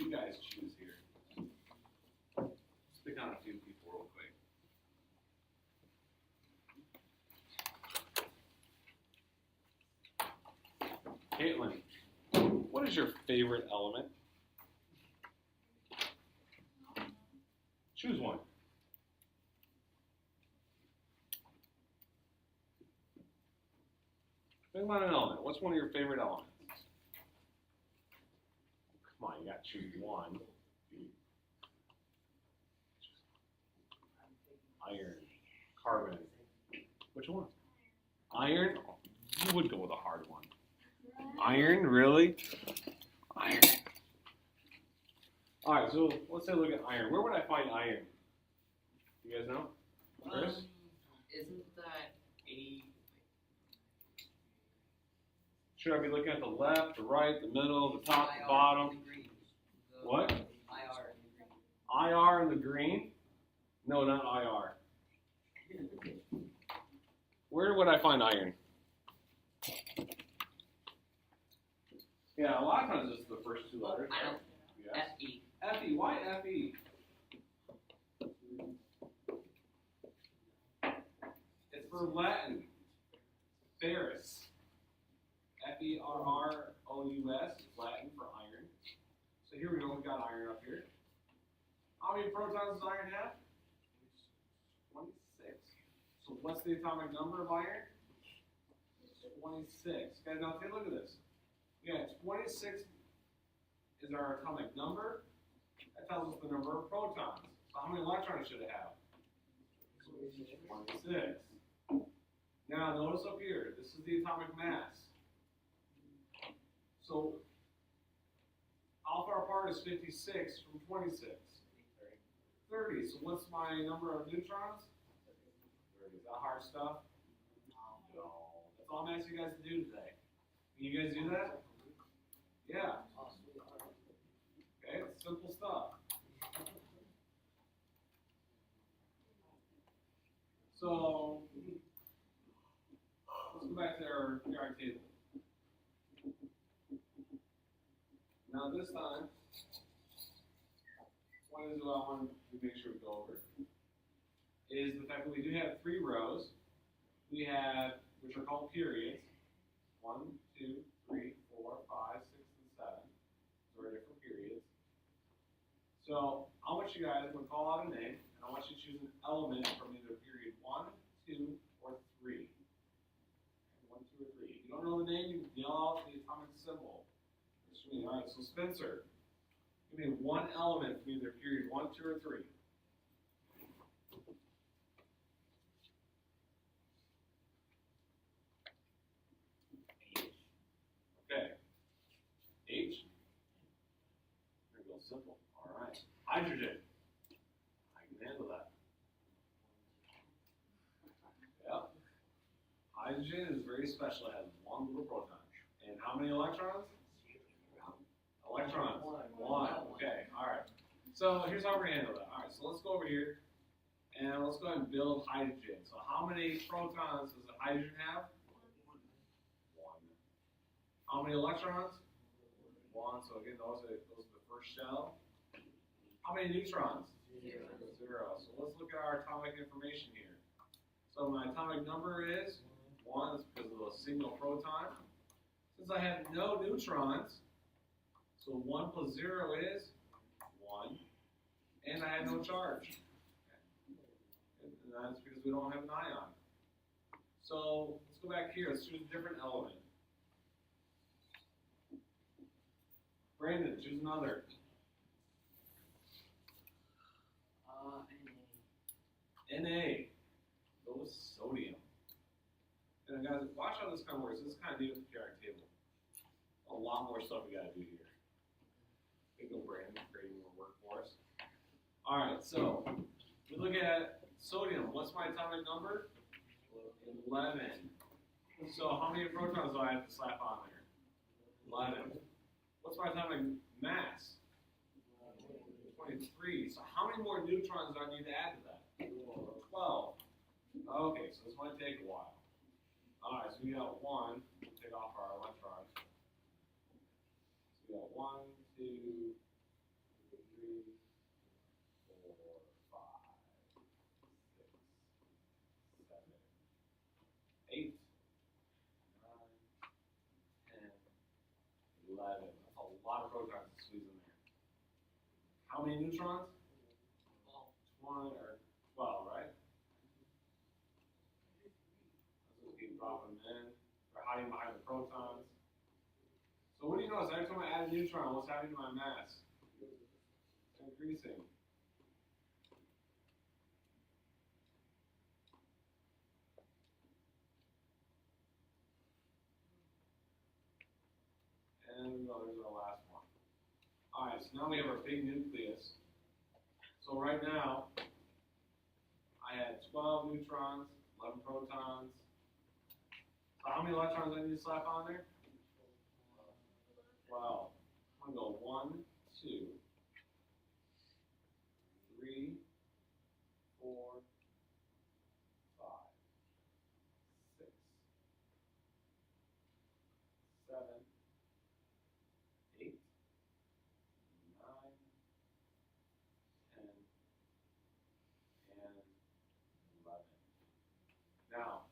you guys choose here? Let's pick on a few people real quick. Caitlin, what is your favorite element? Choose one. Think about an element. What's one of your favorite elements? Come on, you gotta choose one. Iron, carbon. Which one? Iron? You would go with a hard one. Iron, really? Iron. All right, so let's take a look at iron. Where would I find iron? You guys know? Chris? Isn't that a... Should I be looking at the left, the right, the middle, the top, the bottom? What? IR in the green? No, not IR. Where would I find iron? Yeah, a lot of times it's the first two letters. I don't. Yes. Fe. Fe. Why Fe? It's for Latin. Ferrous. Ferrous is Latin for iron. So here we go. We've got iron up here. How many protons does iron have? 26. So what's the atomic number of iron? 26. Okay, now take a look at this. Yeah, 26 is our atomic number. That tells us the number of protons. So how many electrons should it have? 26. Now notice up here, this is the atomic mass. So how far apart is 56 from 26? 30. So what's my number of neutrons? 30. Is that hard stuff? No. That's all I'm asking you guys to do today. Can you guys do that? Yeah. Okay, it's simple stuff. So let's go back to our periodic table. Now this time, one is what I want to make sure we go over is the fact that we do have 3 rows. We have, which are called periods. 1, 2, 3, 4, 5, 6, and 7. Those are different periods. So I want you guys to call out a name, and I want you to choose an element from either period 1, 2, or 3. 1, 2, or 3. If you don't know the name, you can yell out the atomic symbol. All right, so Spencer, give me one element from either period 1, 2, or 3. Okay. H. There we go, simple. All right. Hydrogen. I can handle that. Yep. Hydrogen is very special. It has one little proton. And how many electrons? Electrons. One. Okay. All right. So here's how we're going to handle that. All right. So let's go over here and let's go ahead and build hydrogen. So how many protons does a hydrogen have? 1. How many electrons? 1. So again, those are the first shell. How many neutrons? 0. So let's look at our atomic information here. So my atomic number is 1. That's because of a single proton. Since I have no neutrons, so 1 plus 0 is 1, and I have no charge. And that's because we don't have an ion. So let's go back here. Let's choose a different element. Brandon, choose another. Na. Go with sodium. And guys, watch how this kind of works. This is kind of neat with the periodic table. A lot more stuff we got to do here. Big old Brandon creating more work for us. All right, so we look at sodium. What's my atomic number? 11. So how many protons do I have to slap on there? 11. What's my atomic mass? 23. So how many more neutrons do I need to add to that? 12. Okay, so this might take a while. All right, so we got 1. We'll take off our electrons. So we got 1, 2, protons to squeeze in there. How many neutrons? 20 or 12, right? Let's just keep dropping them in. They're hiding behind the protons. So what do you notice? Every time I add a neutron, what's happening to my mass? It's increasing. And there's our last one. Alright, so now we have our big nucleus. So right now, I had 12 neutrons, 11 protons. So how many electrons do I need to slap on there? 12. I'm going to go 1, 2, 3, 4, 5, 6, 7, 8, 9, 10, and 11. Now,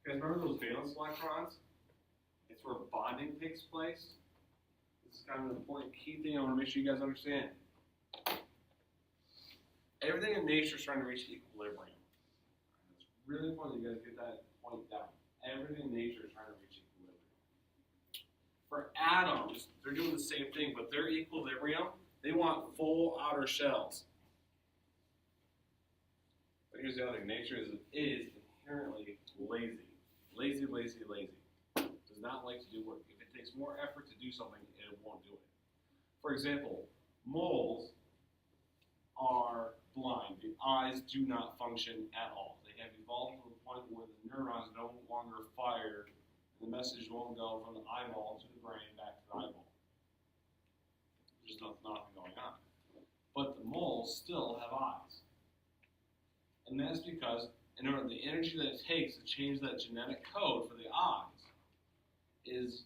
you guys remember those valence electrons? It's where bonding takes place. This is kind of an important key thing I want to make sure you guys understand. Everything in nature is trying to reach equilibrium. It's really important that you guys get that point down. Everything in nature is trying to reach equilibrium. For atoms, they're doing the same thing, but their equilibrium, they want full outer shells. But here's the other thing. Nature is inherently lazy. Lazy, lazy, lazy. Does not like to do work. If it takes more effort to do something, it won't do it. For example, moles are blind. The eyes do not function at all. They have evolved to the point where the neurons no longer fire, and the message won't go from the eyeball to the brain back to the eyeball. There's nothing going on. But the moles still have eyes. And that's because in order, the energy that it takes to change that genetic code for the eyes is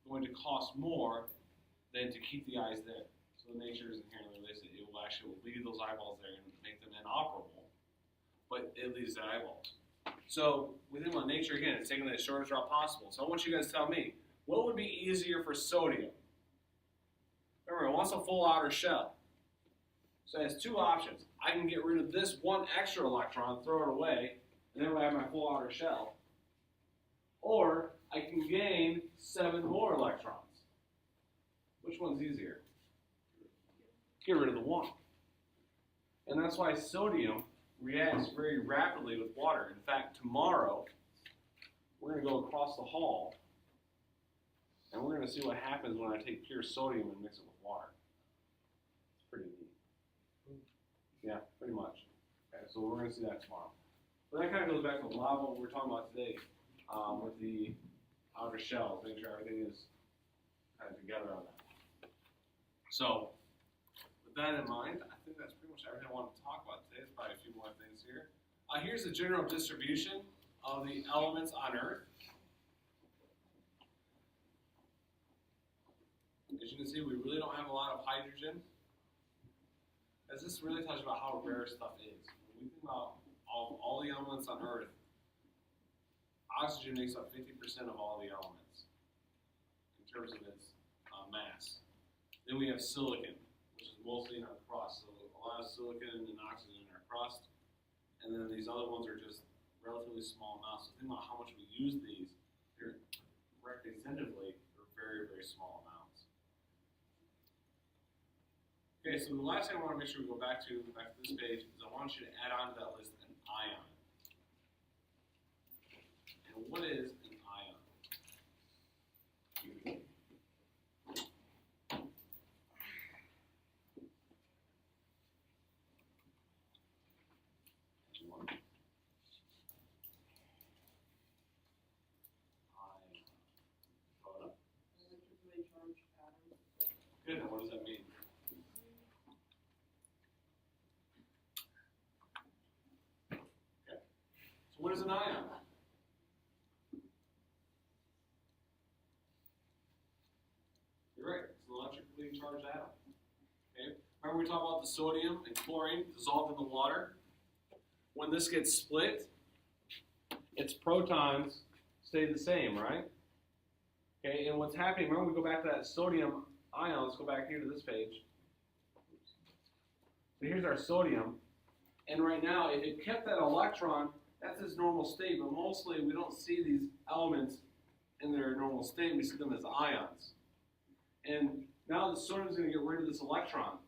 going to cost more than to keep the eyes there. So nature is inherently lazy. It will actually leave those eyeballs there and make them inoperable, but it leaves the eyeballs. So we think about nature again, it's taking the shortest route possible. So I want you guys to tell me, what would be easier for sodium? Remember, it wants a full outer shell. So it has two options. I can get rid of this one extra electron, throw it away, and then I have my full outer shell. Or I can gain 7 more electrons. Which one's easier? Get rid of the one. And that's why sodium reacts very rapidly with water. In fact, tomorrow, we're going to go across the hall, and we're going to see what happens when I take pure sodium and mix it with water. It's pretty neat. Yeah, pretty much. Okay, so we're going to see that tomorrow. But that kind of goes back to a lot of what we're talking about today with the outer shells, making sure everything is kind of together on that. So, with that in mind, I think that's pretty much everything I want to talk about today. There's probably a few more things here. Here's the general distribution of the elements on Earth. As you can see, we really don't have a lot of hydrogen, as this really tells you about how rare stuff is. When we think about all the elements on Earth, oxygen makes up 50% of all the elements in terms of its mass. Then we have silicon, which is mostly in our crust. So a lot of silicon and oxygen in our crust. And then these other ones are just relatively small amounts. So think about how much we use these. They're representatively, they're very, very small amounts. Okay, so the last thing I want to make sure we go back to this page is I want you to add on to that list an ion. And what is an ion? Good, now what does that mean? Okay, so what is an ion? You're right, it's an electrically charged atom. Okay, remember we talked about the sodium and chlorine dissolved in the water? When this gets split, its protons stay the same, right? Okay, and what's happening, remember we go back to that sodium ion, let's go back here to this page. So here's our sodium. And right now, if it kept that electron, that's its normal state, but mostly we don't see these elements in their normal state, we see them as ions. And now the sodium's going to get rid of this electron.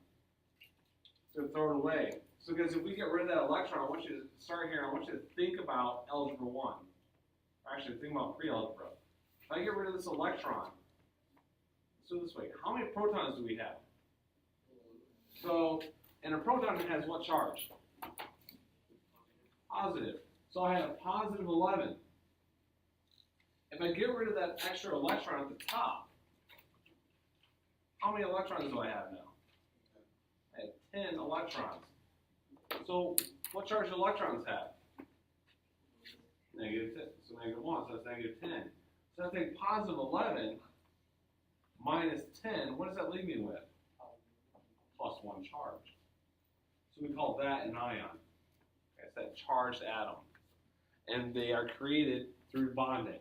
It's going to throw it away. So guys, if we get rid of that electron, I want you to start here, I want you to think about algebra 1. Actually, think about pre-algebra. If I get rid of this electron, let's do it this way. How many protons do we have? So, and a proton has what charge? Positive. So I have positive 11. If I get rid of that extra electron at the top, how many electrons do I have now? I have 10 electrons. So what charge do electrons have? Negative 10. So negative 1, so that's negative 10. So if I take positive 11 minus 10, what does that leave me with? Plus 1 charge. So we call that an ion. Okay, it's that charged atom. And they are created through bonding.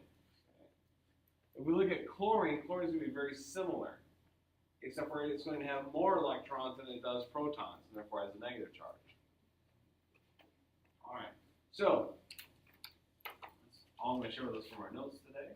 If we look at chlorine, chlorine is going to be very similar, except for it's going to have more electrons than it does protons, and therefore has a negative charge. All right, so I'm going to share with us from our notes today.